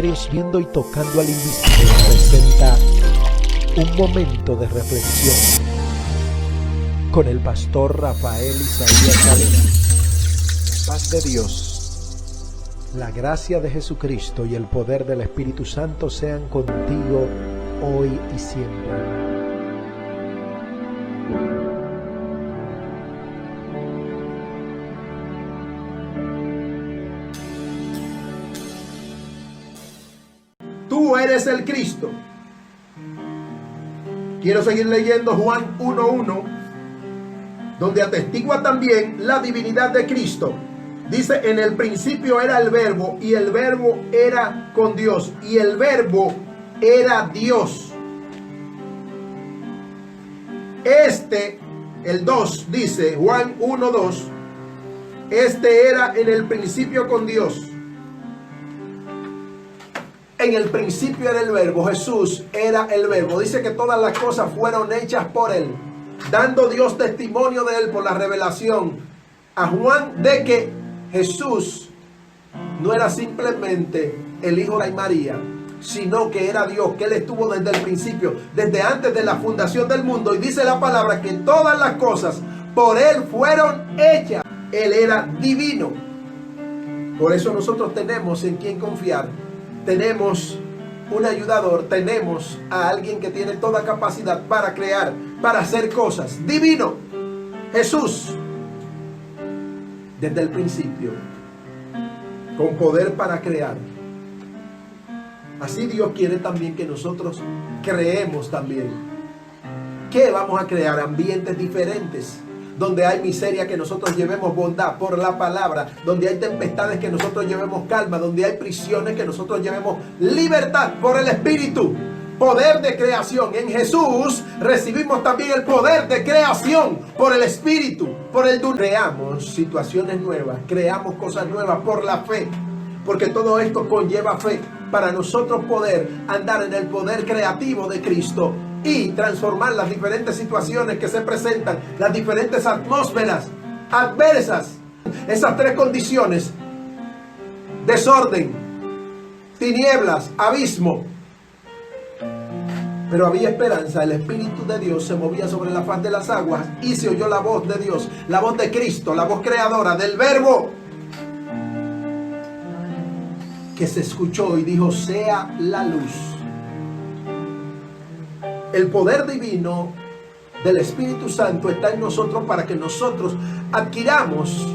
Ministerios Viendo y Tocando al Invisible presenta un momento de reflexión con el pastor Rafael Isaías Valera. La paz de Dios, la gracia de Jesucristo y el poder del Espíritu Santo sean contigo hoy y siempre. Tú eres el Cristo. Quiero seguir leyendo Juan 1:1, donde atestigua también la divinidad de Cristo. Dice: en el principio era el Verbo, y el Verbo era con Dios, y el Verbo era Dios. El 2 dice, Juan 1:2, era en el principio con Dios. En el principio era el Verbo, Jesús era el Verbo. Dice que todas las cosas fueron hechas por Él, dando Dios testimonio de Él por la revelación a Juan de que Jesús no era simplemente el Hijo de María, sino que era Dios, que Él estuvo desde el principio, desde antes de la fundación del mundo. Y dice la palabra que todas las cosas por Él fueron hechas. Él era divino. Por eso nosotros tenemos en quien confiar. Tenemos un ayudador, tenemos a alguien que tiene toda capacidad para crear, para hacer cosas. Divino, Jesús, desde el principio, con poder para crear. Así Dios quiere también que nosotros creemos también. ¿Qué vamos a crear? Ambientes diferentes, donde hay miseria, que nosotros llevemos bondad por la palabra, donde hay tempestades, que nosotros llevemos calma, donde hay prisiones, que nosotros llevemos libertad por el Espíritu. Poder de creación. En Jesús recibimos también el poder de creación por el Espíritu, por el don. Creamos situaciones nuevas, creamos cosas nuevas por la fe, porque todo esto conlleva fe para nosotros poder andar en el poder creativo de Cristo y transformar las diferentes situaciones que se presentan, las diferentes atmósferas adversas. Esas tres condiciones: desorden, tinieblas, abismo. Pero había esperanza. El Espíritu de Dios se movía sobre la faz de las aguas y se oyó la voz de Dios, la voz de Cristo, la voz creadora del Verbo, que se escuchó y dijo: sea la luz. El poder divino del Espíritu Santo está en nosotros para que nosotros adquiramos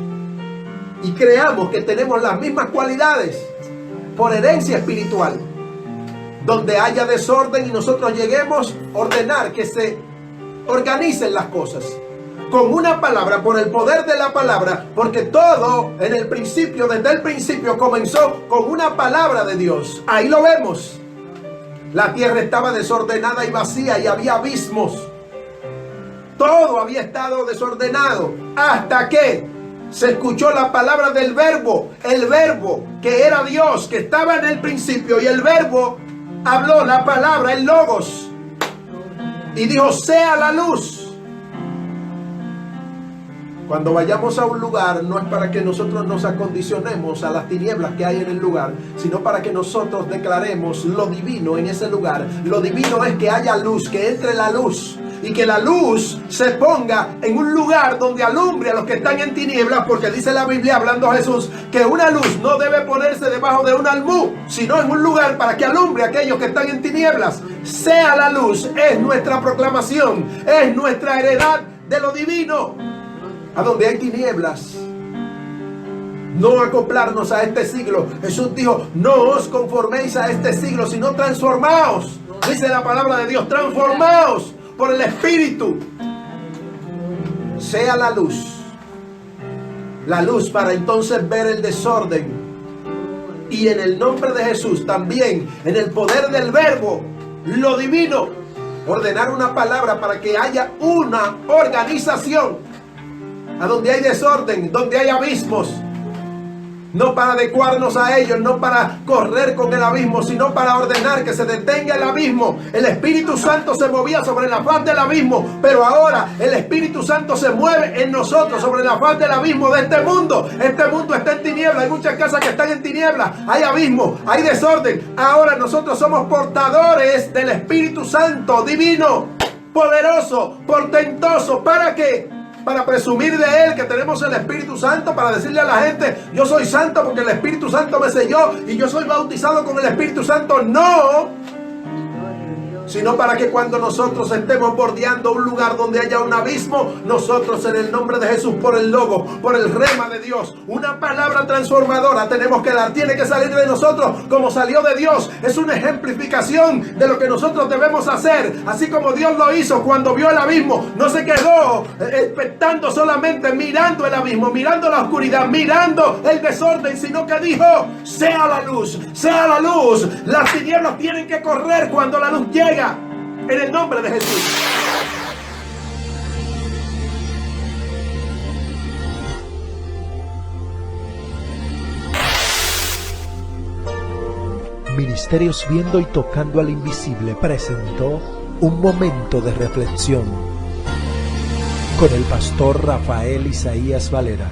y creamos que tenemos las mismas cualidades por herencia espiritual. Donde haya desorden y nosotros lleguemos a ordenar que se organicen las cosas con una palabra, por el poder de la palabra, porque todo en el principio, desde el principio, comenzó con una palabra de Dios. Ahí lo vemos. La tierra estaba desordenada y vacía y había abismos. Todo había estado desordenado hasta que se escuchó la palabra del Verbo. El Verbo que era Dios, que estaba en el principio, y el Verbo habló la palabra, el Logos, y dijo: sea la luz. Cuando vayamos a un lugar, no es para que nosotros nos acondicionemos a las tinieblas que hay en el lugar, sino para que nosotros declaremos lo divino en ese lugar. Lo divino es que haya luz, que entre la luz, y que la luz se ponga en un lugar donde alumbre a los que están en tinieblas, porque dice la Biblia, hablando a Jesús, que una luz no debe ponerse debajo de un almud, sino en un lugar para que alumbre a aquellos que están en tinieblas. Sea la luz, es nuestra proclamación, es nuestra heredad de lo divino. A donde hay tinieblas, no acoplarnos a este siglo. Jesús dijo: no os conforméis a este siglo, sino transformaos. Dice la palabra de Dios: transformaos por el Espíritu. Sea la luz para entonces ver el desorden. Y en el nombre de Jesús, también en el poder del Verbo, lo divino, ordenar una palabra para que haya una organización. A donde hay desorden, donde hay abismos, no para adecuarnos a ellos, no para correr con el abismo, sino para ordenar que se detenga el abismo. El Espíritu Santo se movía sobre la faz del abismo, pero ahora el Espíritu Santo se mueve en nosotros sobre la faz del abismo de este mundo. Este mundo está en tinieblas, hay muchas casas que están en tinieblas, hay abismo, hay desorden. Ahora nosotros somos portadores del Espíritu Santo divino, poderoso, portentoso. ¿Para qué? Para presumir de Él, que tenemos el Espíritu Santo, para decirle a la gente: yo soy santo porque el Espíritu Santo me selló y yo soy bautizado con el Espíritu Santo. No, sino para que cuando nosotros estemos bordeando un lugar donde haya un abismo, nosotros en el nombre de Jesús, por el logo, por el rema de Dios, una palabra transformadora tenemos que dar, tiene que salir de nosotros como salió de Dios. Es una ejemplificación de lo que nosotros debemos hacer, así como Dios lo hizo cuando vio el abismo. No se quedó expectando solamente, mirando el abismo, mirando la oscuridad, mirando el desorden, sino que dijo: sea la luz, sea la luz. Las tinieblas tienen que correr cuando la luz llega, en el nombre de Jesús. Ministerios Viendo y Tocando al Invisible presentó Un Momento de Reflexión con el pastor Rafael Isaías Valera.